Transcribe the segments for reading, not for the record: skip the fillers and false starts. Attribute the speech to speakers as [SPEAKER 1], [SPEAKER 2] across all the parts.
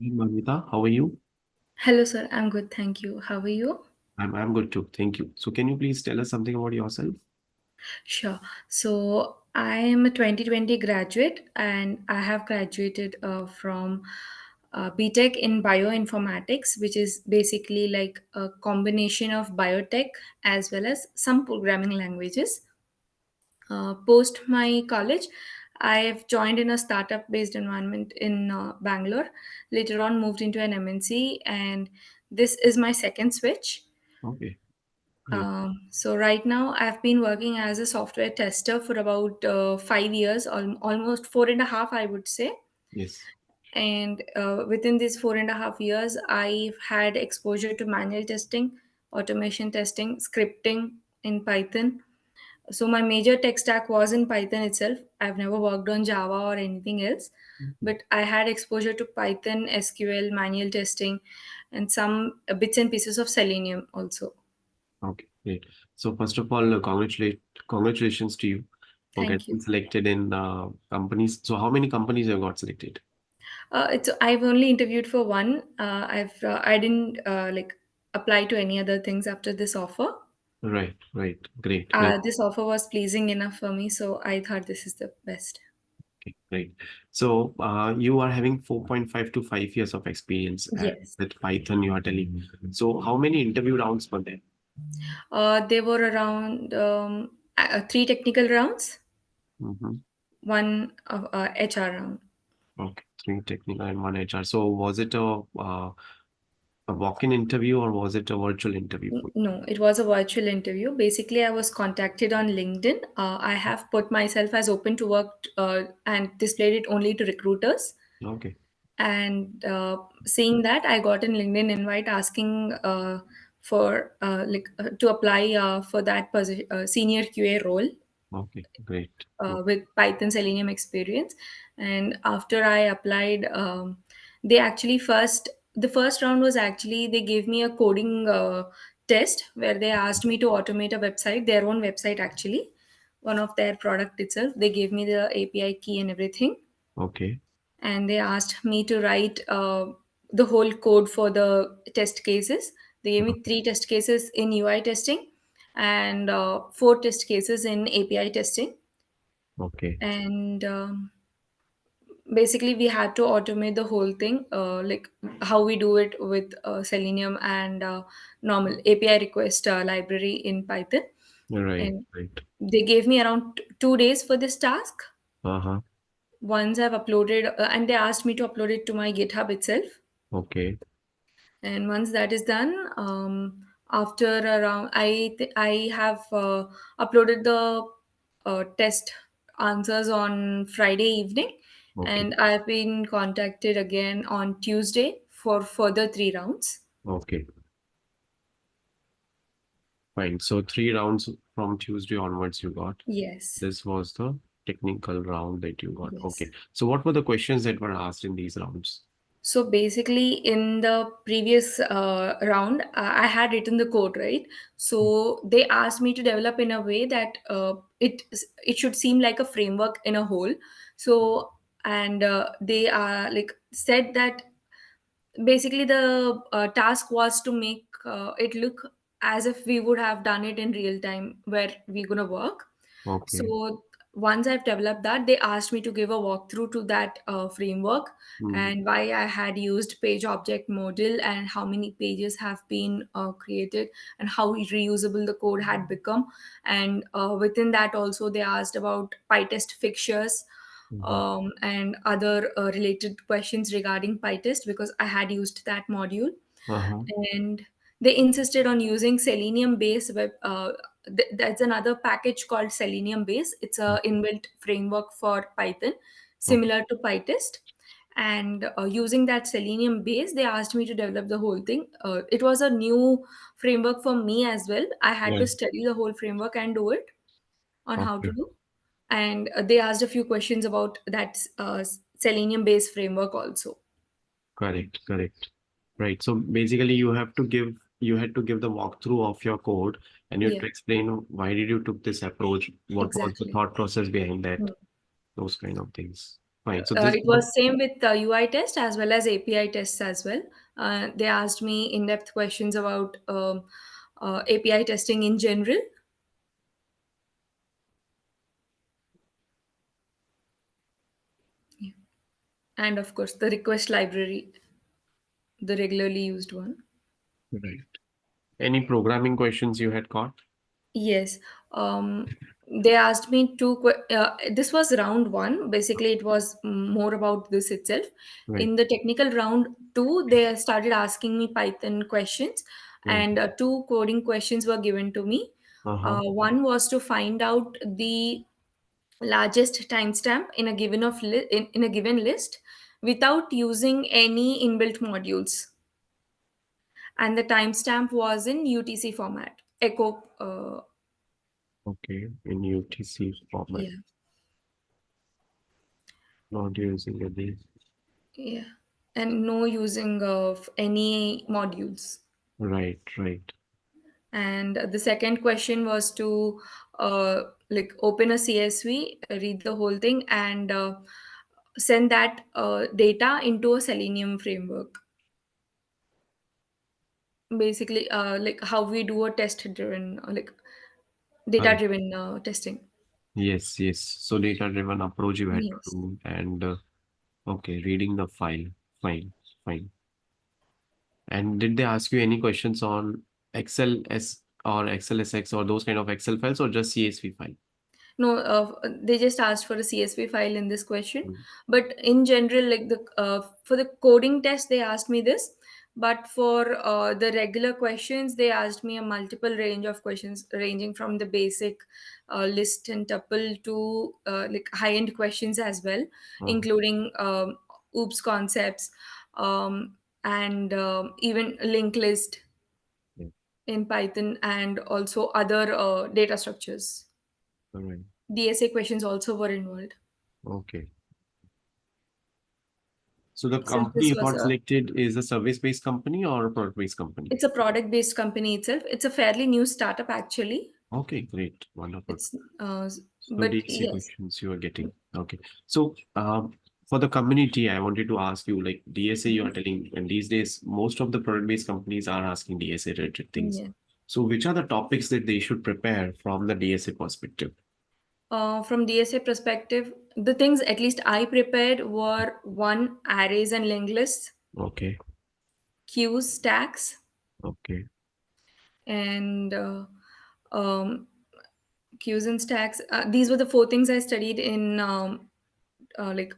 [SPEAKER 1] Hey, Manvitha, how are you?
[SPEAKER 2] Hello, sir. I'm good. Thank you. How are you?
[SPEAKER 1] I'm good too. Thank you. So can you please tell us something about yourself?
[SPEAKER 2] Sure. So, I am a 2020 graduate and I have graduated from BTech in bioinformatics, which is basically like a combination of biotech as well as some programming languages. Post my college, I've joined in a startup based environment in Bangalore. Later on, moved into an MNC, and this is my second switch.
[SPEAKER 1] Okay, great.
[SPEAKER 2] So right now, I've been working as a software tester for about 5 years, almost 4.5, I would say.
[SPEAKER 1] Yes.
[SPEAKER 2] And within these 4.5 years, I've had exposure to manual testing, automation testing, scripting in Python. So my major tech stack was in Python itself. I've never worked on Java or anything else,
[SPEAKER 1] Mhm.
[SPEAKER 2] but I had exposure to Python, SQL, manual testing, and some bits and pieces of Selenium also.
[SPEAKER 1] Okay, great. So first of all, congratulations to you for
[SPEAKER 2] Thank
[SPEAKER 1] getting
[SPEAKER 2] you.
[SPEAKER 1] selected in companies. So how many companies have got selected?
[SPEAKER 2] It's I've only interviewed for one. I didn't apply to any other things after this offer.
[SPEAKER 1] Right, right. Great, great.
[SPEAKER 2] This offer was pleasing enough for me, so I thought this is the best.
[SPEAKER 1] Okay, great. So you are having 4.5 to 5 years of experience at
[SPEAKER 2] Yes.
[SPEAKER 1] with Python, you are telling me. So how many interview rounds were there?
[SPEAKER 2] They were around three technical rounds,
[SPEAKER 1] Mm-hmm.
[SPEAKER 2] one HR round.
[SPEAKER 1] Okay, three technical and one HR. So was it a walk-in interview or was it a virtual interview for
[SPEAKER 2] No, it was a virtual interview. Basically, I was contacted on LinkedIn. I have put myself as open to work and displayed it only to recruiters.
[SPEAKER 1] you? Okay,
[SPEAKER 2] And seeing that, I got a LinkedIn invite asking for to apply for that senior QA role
[SPEAKER 1] okay, great.
[SPEAKER 2] with Python Selenium experience. And after I applied, they actually first the first round was actually they gave me a coding test where they asked me to automate a website, their own website actually, one of their product itself. They gave me the API key and everything,
[SPEAKER 1] Okay,
[SPEAKER 2] and they asked me to write the whole code for the test cases. They gave me three test cases in UI testing and four test cases in API testing.
[SPEAKER 1] okay,
[SPEAKER 2] And basically, we had to automate the whole thing, like how we do it with Selenium and normal API request library in Python.
[SPEAKER 1] right,
[SPEAKER 2] And
[SPEAKER 1] right.
[SPEAKER 2] they gave me around 2 days for this task.
[SPEAKER 1] Uh-huh,
[SPEAKER 2] Once I've uploaded, and they asked me to upload it to my GitHub itself.
[SPEAKER 1] okay,
[SPEAKER 2] And once that is done, after around I have uploaded the test answers on Friday evening,
[SPEAKER 1] okay,
[SPEAKER 2] and I've been contacted again on Tuesday for further three rounds.
[SPEAKER 1] okay, fine. So three rounds from Tuesday onwards you got.
[SPEAKER 2] Yes.
[SPEAKER 1] This was the technical round that you got.
[SPEAKER 2] Yes.
[SPEAKER 1] Okay. So what were the questions that were asked in these rounds?
[SPEAKER 2] So basically, in the previous round, I had written the code, right? So they asked me to develop in a way that it should seem like a framework in a whole. So and they like said that basically the task was to make it look as if we would have done it in real time where we're gonna work.
[SPEAKER 1] Okay.
[SPEAKER 2] So once I've developed that, they asked me to give a walkthrough to that framework
[SPEAKER 1] Hmm.
[SPEAKER 2] and why I had used page object model and how many pages have been created and how reusable the code had become. And within that also they asked about PyTest fixtures
[SPEAKER 1] Hmm.
[SPEAKER 2] and other related questions regarding PyTest because I had used that module.
[SPEAKER 1] Uh-huh.
[SPEAKER 2] And they insisted on using Selenium base web. That's another package called Selenium base. It's a inbuilt framework for Python,
[SPEAKER 1] Okay.
[SPEAKER 2] similar to PyTest. And using that Selenium base, they asked me to develop the whole thing. It was a new framework for me as well. I had to
[SPEAKER 1] Yeah.
[SPEAKER 2] study the whole framework and do it on how to
[SPEAKER 1] Okay.
[SPEAKER 2] do. And they asked a few questions about that Selenium based framework also.
[SPEAKER 1] Correct. Correct. Right. So basically you had to give the walkthrough of your code and you had
[SPEAKER 2] Yeah,
[SPEAKER 1] to explain why did you took this approach, what was the
[SPEAKER 2] exactly.
[SPEAKER 1] thought process behind that,
[SPEAKER 2] Hmm.
[SPEAKER 1] those kind of things. Fine. So this
[SPEAKER 2] It
[SPEAKER 1] one,
[SPEAKER 2] was same with the UI test as well as API tests as well. They asked me in-depth questions about API testing in general. Yeah. And of course, the request library, the regularly used one.
[SPEAKER 1] right. Any programming questions you had got?
[SPEAKER 2] Yes. They asked me this was round one. Basically, it was more about this itself.
[SPEAKER 1] Right.
[SPEAKER 2] In the technical round two, they started asking me Python questions,
[SPEAKER 1] Mm.
[SPEAKER 2] and two coding questions were given to me.
[SPEAKER 1] Uh-huh.
[SPEAKER 2] One was to find out the largest timestamp in a given list without using any inbuilt modules, and the timestamp was in UTC format. Echo.
[SPEAKER 1] Okay. In UTC format,
[SPEAKER 2] Yeah.
[SPEAKER 1] not using any.
[SPEAKER 2] Yeah, and no using of any modules.
[SPEAKER 1] Right, right.
[SPEAKER 2] And the second question was to like open a CSV, read the whole thing, and send that data into a Selenium framework. Basically, like how we do a test-driven, like
[SPEAKER 1] Right.
[SPEAKER 2] data-driven testing.
[SPEAKER 1] Yes, yes. So data-driven approach you had to
[SPEAKER 2] Yes.
[SPEAKER 1] do, and okay, reading the file. Fine, fine. And did they ask you any questions on XLS or XLSX or those kind of Excel files or just CSV file?
[SPEAKER 2] No, they just asked for a CSV file in this question.
[SPEAKER 1] Mm.
[SPEAKER 2] But in general, like the for the coding test, they asked me this. But for the regular questions, they asked me a multiple range of questions, ranging from the basic list and tuple to like high-end questions as well,
[SPEAKER 1] Uh,
[SPEAKER 2] including OOPS concepts, and even linked list
[SPEAKER 1] yeah.
[SPEAKER 2] in Python, and also other data structures.
[SPEAKER 1] All right.
[SPEAKER 2] DSA questions also were involved.
[SPEAKER 1] Okay. So the
[SPEAKER 2] Since
[SPEAKER 1] company
[SPEAKER 2] this
[SPEAKER 1] you
[SPEAKER 2] was
[SPEAKER 1] got
[SPEAKER 2] a
[SPEAKER 1] selected is a service-based company or a product-based company?
[SPEAKER 2] it's a product based company itself. It's a fairly new startup actually.
[SPEAKER 1] Okay, great. Wonderful.
[SPEAKER 2] It's
[SPEAKER 1] So
[SPEAKER 2] but
[SPEAKER 1] DSA
[SPEAKER 2] yes.
[SPEAKER 1] questions you are getting. Okay. So for the community, I wanted to ask you, like DSA, you are
[SPEAKER 2] Mhm.
[SPEAKER 1] telling, and these days most of the product-based companies are asking DSA related things.
[SPEAKER 2] Yeah.
[SPEAKER 1] So which are the topics that they should prepare from the DSA perspective?
[SPEAKER 2] From DSA perspective, the things at least I prepared were one, arrays and linked lists,
[SPEAKER 1] Okay.
[SPEAKER 2] queues, stacks,
[SPEAKER 1] Okay.
[SPEAKER 2] and um, queues and stacks. These were the four things I studied in like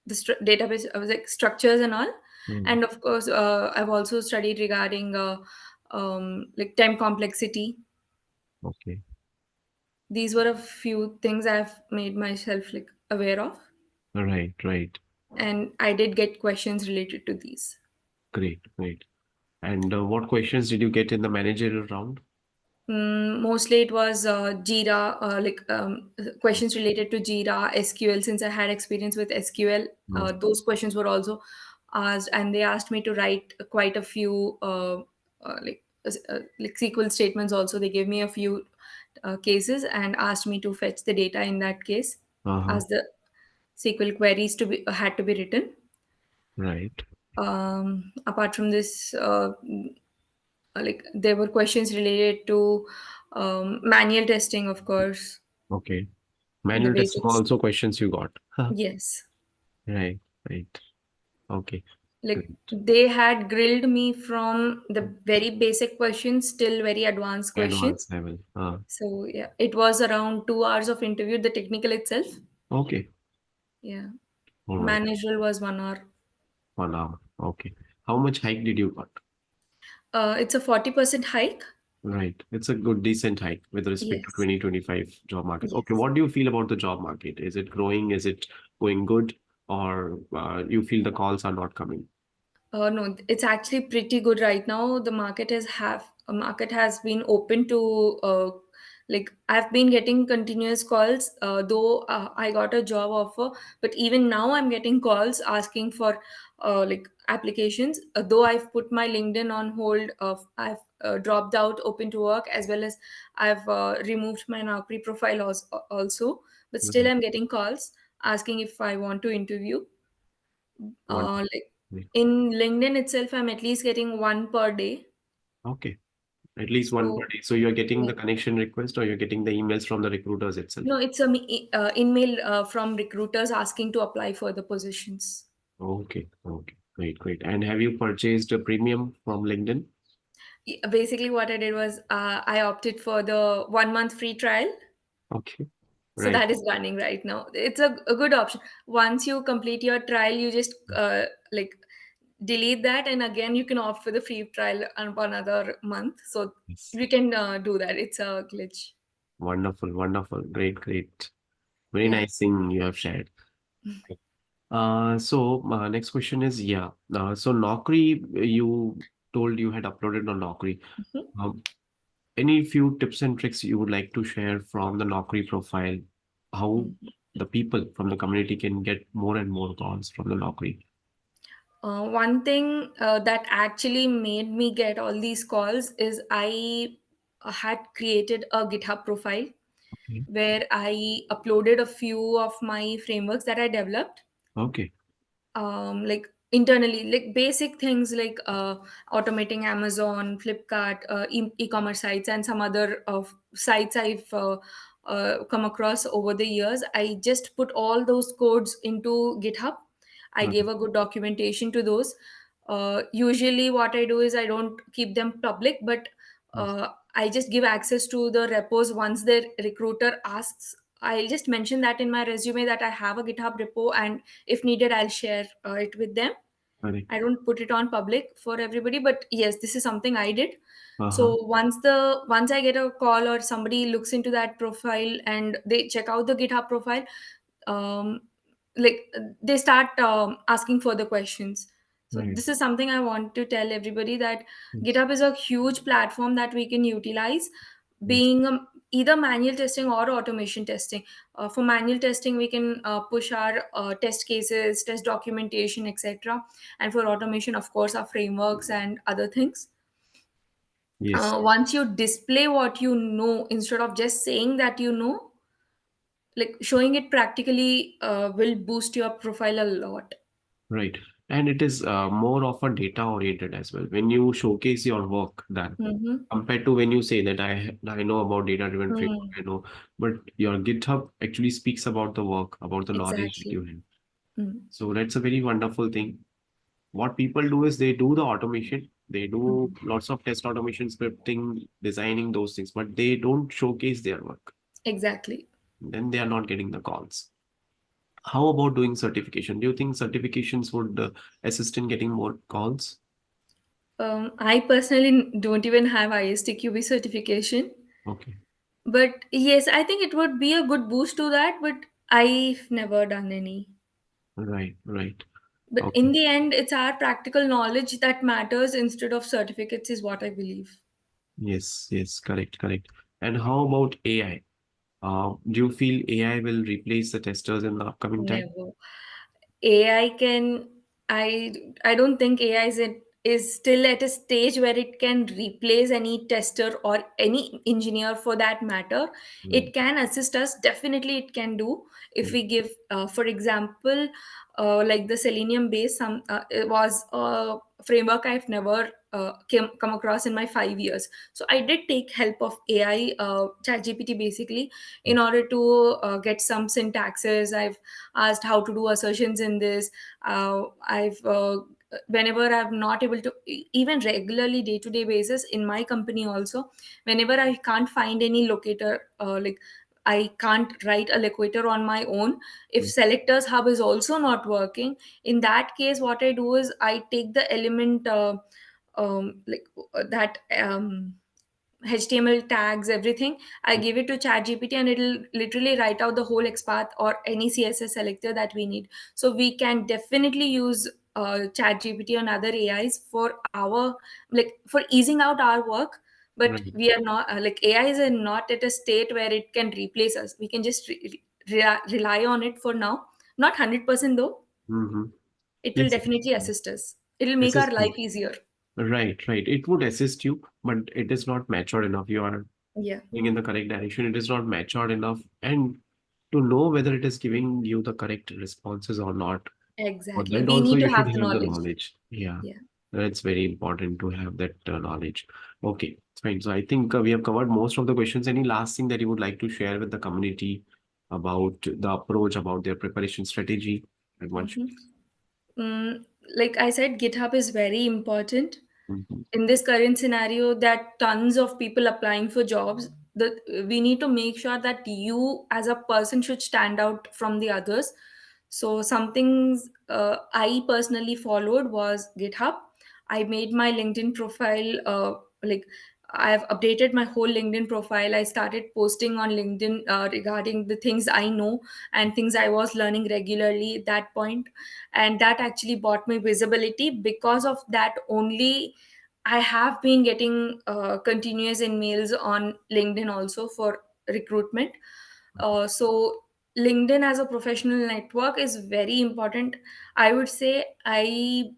[SPEAKER 2] the database. I was like structures and all,
[SPEAKER 1] Hmm.
[SPEAKER 2] and of course, I've also studied regarding like time complexity.
[SPEAKER 1] Okay.
[SPEAKER 2] These were a few things I've made myself like aware of,
[SPEAKER 1] Right. Right.
[SPEAKER 2] and I did get questions related to these.
[SPEAKER 1] Great. Great. And what questions did you get in the managerial round?
[SPEAKER 2] Mostly it was Jira, questions related to Jira, SQL. Since I had experience with SQL,
[SPEAKER 1] No.
[SPEAKER 2] those questions were also asked, and they asked me to write quite a few like SQL statements. Also, they gave me a few cases and asked me to fetch the data in that case,
[SPEAKER 1] Uh-huh.
[SPEAKER 2] as the SQL queries to be had to be written.
[SPEAKER 1] Right.
[SPEAKER 2] Apart from this, like there were questions related to manual testing, of course,
[SPEAKER 1] Okay.
[SPEAKER 2] the
[SPEAKER 1] Manual testing
[SPEAKER 2] basics.
[SPEAKER 1] also questions you got.
[SPEAKER 2] Yes,
[SPEAKER 1] Right. Right. Okay.
[SPEAKER 2] like
[SPEAKER 1] Great.
[SPEAKER 2] they had grilled me from the very basic questions till very advanced questions.
[SPEAKER 1] Advanced level.
[SPEAKER 2] So yeah, it was around 2 hours of interview, the technical itself.
[SPEAKER 1] Okay.
[SPEAKER 2] Yeah,
[SPEAKER 1] All right.
[SPEAKER 2] managerial was 1 hour.
[SPEAKER 1] 1 hour. Okay. How much hike did you got?
[SPEAKER 2] It's a 40% hike.
[SPEAKER 1] Right. It's a good, decent hike with respect to
[SPEAKER 2] Yes,
[SPEAKER 1] 2025 job market. Okay.
[SPEAKER 2] yes.
[SPEAKER 1] What do you feel about the job market? Is it growing? Is it going good? Or you feel the calls are not coming?
[SPEAKER 2] No, it's actually pretty good right now. The market has been open to like I've been getting continuous calls. Though I got a job offer, but even now I'm getting calls asking for like applications. Though I've put my LinkedIn on hold. I've dropped out open to work, as well as I've removed my Naukri profile also. But still,
[SPEAKER 1] Right.
[SPEAKER 2] I'm getting calls. asking if I want to interview.
[SPEAKER 1] Wonderful.
[SPEAKER 2] Like
[SPEAKER 1] Great.
[SPEAKER 2] in LinkedIn itself, I'm at least getting one per day.
[SPEAKER 1] Okay. At least one per
[SPEAKER 2] So
[SPEAKER 1] day. So you're getting
[SPEAKER 2] yeah.
[SPEAKER 1] the connection request or you're getting the emails from the recruiters itself.
[SPEAKER 2] No, it's a email from recruiters asking to apply for the positions.
[SPEAKER 1] Okay. Okay. Great. Great. And have you purchased a premium from LinkedIn?
[SPEAKER 2] Basically, what I did was I opted for the 1 month free trial.
[SPEAKER 1] Okay.
[SPEAKER 2] So
[SPEAKER 1] Right.
[SPEAKER 2] that is running right now. It's a good option. Once you complete your trial, you just like delete that, and again you can opt for the free trial for another month. So
[SPEAKER 1] Yes.
[SPEAKER 2] you can do that. It's a glitch.
[SPEAKER 1] Wonderful. Wonderful. Great. Great. Very
[SPEAKER 2] Yeah.
[SPEAKER 1] nice thing you have shared. So next question is, yeah. So Naukri, you told you had uploaded on Naukri.
[SPEAKER 2] Mhm.
[SPEAKER 1] Um, any few tips and tricks you would like to share from the Naukri profile? How
[SPEAKER 2] Mhm.
[SPEAKER 1] the people from the community can get more and more calls from the Naukri?
[SPEAKER 2] One thing that actually made me get all these calls is I had created a GitHub profile
[SPEAKER 1] Okay.
[SPEAKER 2] where I uploaded a few of my frameworks that I developed,
[SPEAKER 1] Okay.
[SPEAKER 2] like internally, like basic things like automating Amazon, Flipkart, e-commerce sites, and some other sites I've come across over the years. I just put all those codes into GitHub. I
[SPEAKER 1] Mhm.
[SPEAKER 2] gave a good documentation to those. Usually what I do is I don't keep them public, but
[SPEAKER 1] Yes.
[SPEAKER 2] I just give access to the repos once the recruiter asks. I'll just mention that in my resume that I have a GitHub repo, and if needed I'll share it with them. I
[SPEAKER 1] Correct.
[SPEAKER 2] don't put it on public for everybody, but yes, this is something I did.
[SPEAKER 1] Uh-huh.
[SPEAKER 2] So once I get a call or somebody looks into that profile and they check out the GitHub profile, um, they start asking further questions. So
[SPEAKER 1] Right.
[SPEAKER 2] this is something I want to tell everybody, that
[SPEAKER 1] Yes.
[SPEAKER 2] GitHub is a huge platform that we can utilize,
[SPEAKER 1] Yes.
[SPEAKER 2] being either manual testing or automation testing. For manual testing, we can push our test cases, test documentation, etc. And for automation, of course, our frameworks and other things.
[SPEAKER 1] Yes.
[SPEAKER 2] Once you display what you know instead of just saying that you know, like showing it practically will boost your profile a lot.
[SPEAKER 1] Right. And it is more of a data oriented as well. When you showcase your work done,
[SPEAKER 2] Mm-hmm.
[SPEAKER 1] compared to when you say that I know about data-driven framework,
[SPEAKER 2] Mm,
[SPEAKER 1] I know, but your GitHub actually speaks about the work, about the knowledge that you
[SPEAKER 2] exactly.
[SPEAKER 1] have.
[SPEAKER 2] Mm,
[SPEAKER 1] So that's a very wonderful thing. What people do is they do the automation, they do
[SPEAKER 2] mm,
[SPEAKER 1] lots of test automation, scripting, designing those things, but they don't showcase their work.
[SPEAKER 2] exactly.
[SPEAKER 1] Then they are not getting the calls. How about doing certification? Do you think certifications would assist in getting more calls?
[SPEAKER 2] I personally don't even have ISTQB certification,
[SPEAKER 1] Okay.
[SPEAKER 2] but yes, I think it would be a good boost to that. But I've never done any.
[SPEAKER 1] Right, right.
[SPEAKER 2] But in
[SPEAKER 1] Okay.
[SPEAKER 2] the end, it's our practical knowledge that matters instead of certificates, is what I believe.
[SPEAKER 1] Yes, yes, correct, correct. And how about AI? Do you feel AI will replace the testers in the upcoming time?
[SPEAKER 2] Never. AI can I I don't think AI is still at a stage where it can replace any tester or any engineer for that matter.
[SPEAKER 1] Right.
[SPEAKER 2] It can assist us, definitely it can do, if
[SPEAKER 1] Yes.
[SPEAKER 2] we give for example, like the Selenium base, it was a framework I've never come across in my 5 years. So I did take help of AI, ChatGPT basically, in order to get some syntaxes. I've asked how to do assertions in this. I've Whenever I'm not able to, even regularly day to day basis in my company also, whenever I can't find any locator, like I can't write a locator on my own, if
[SPEAKER 1] Yes.
[SPEAKER 2] selectors hub is also not working, in that case what I do is I take the element, like that HTML tags, everything. I give it to ChatGPT and it'll literally write out the whole XPath or any CSS selector that we need. So we can definitely use ChatGPT and other AIs for our, like for easing out our work. But
[SPEAKER 1] Right.
[SPEAKER 2] we are not like AI is not at a state where it can replace us. We can just rely on it for now. Not 100% though.
[SPEAKER 1] Mm-hmm.
[SPEAKER 2] It will
[SPEAKER 1] Yes,
[SPEAKER 2] definitely assist us. It will make our
[SPEAKER 1] assist
[SPEAKER 2] life
[SPEAKER 1] you.
[SPEAKER 2] easier.
[SPEAKER 1] Right, right. It would assist you, but it is not matured enough. You are
[SPEAKER 2] Yeah.
[SPEAKER 1] going in the correct direction. It is not matured enough. And to know whether it is giving you the correct responses or not. For
[SPEAKER 2] Exactly.
[SPEAKER 1] that
[SPEAKER 2] We
[SPEAKER 1] also
[SPEAKER 2] need to
[SPEAKER 1] you should
[SPEAKER 2] have the
[SPEAKER 1] have the
[SPEAKER 2] knowledge.
[SPEAKER 1] knowledge. Yeah,
[SPEAKER 2] Yeah.
[SPEAKER 1] that's very important to have that knowledge. Okay, fine. So I think we have covered most of the questions. Any last thing that you would like to share with the community about the approach, about their preparation strategy? And one.
[SPEAKER 2] Mhm. Mm, like I said, GitHub is very important.
[SPEAKER 1] Mhm.
[SPEAKER 2] In this current scenario, that tons of people applying for jobs, that we need to make sure that you as a person should stand out from the others. So some things I personally followed was GitHub. I made my LinkedIn profile like I've updated my whole LinkedIn profile. I started posting on LinkedIn regarding the things I know and things I was learning regularly at that point, and that actually brought me visibility. Because of that only, I have been getting continuous emails on LinkedIn also for recruitment. So LinkedIn as a professional network is very important. I would say I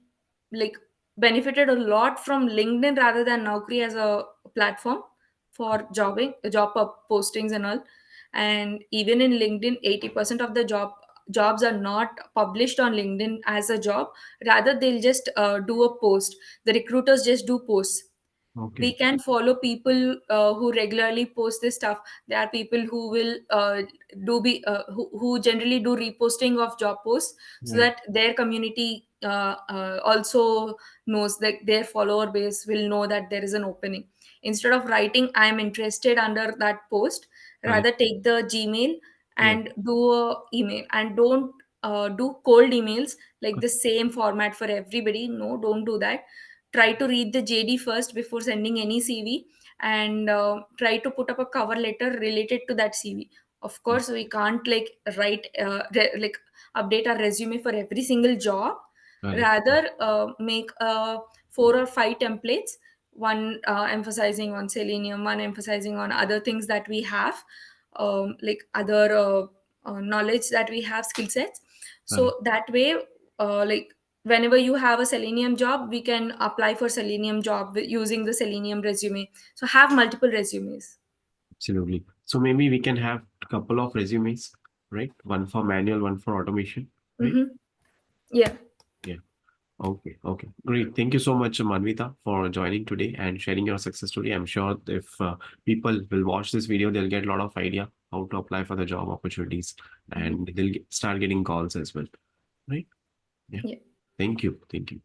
[SPEAKER 2] like benefited a lot from LinkedIn rather than Naukri as a platform for postings and all. And even in LinkedIn, 80% of the jobs are not published on LinkedIn as a job. Rather, they'll just do a post. The recruiters just do posts. We
[SPEAKER 1] Okay.
[SPEAKER 2] can follow people who regularly post this stuff. There are people who will who generally do reposting of job posts, so
[SPEAKER 1] Right.
[SPEAKER 2] that their community also knows, that their follower base will know that there is an opening. Instead of writing I am interested under that post,
[SPEAKER 1] Correct.
[SPEAKER 2] rather take the Gmail
[SPEAKER 1] Yeah.
[SPEAKER 2] and do a email, and don't do cold emails like
[SPEAKER 1] Correct.
[SPEAKER 2] the same format for everybody. No, don't do that. Try to read the JD first before sending any CV, and try to put up a cover letter related to that CV. Of course, we can't like like update our resume for every single job.
[SPEAKER 1] Correct.
[SPEAKER 2] Rather, make 4 or 5 templates, one emphasizing on Selenium, one emphasizing on other things that we have, like other knowledge that we have, skill sets.
[SPEAKER 1] Correct.
[SPEAKER 2] So that way, like whenever you have a Selenium job, we can apply for Selenium job using the Selenium resume. So have multiple resumes.
[SPEAKER 1] Absolutely. So maybe we can have a couple of resumes, right? One for manual, one for automation, right?
[SPEAKER 2] Mm-hmm. Yeah.
[SPEAKER 1] Yeah. Okay. Okay. Great. Thank you so much, Manvita, for joining today and sharing your success story. I'm sure if people will watch this video, they'll get a lot of idea how to apply for the job opportunities,
[SPEAKER 2] Mm-hmm.
[SPEAKER 1] and they'll start getting calls as well, right? Yeah.
[SPEAKER 2] Yeah.
[SPEAKER 1] Thank you. Thank you.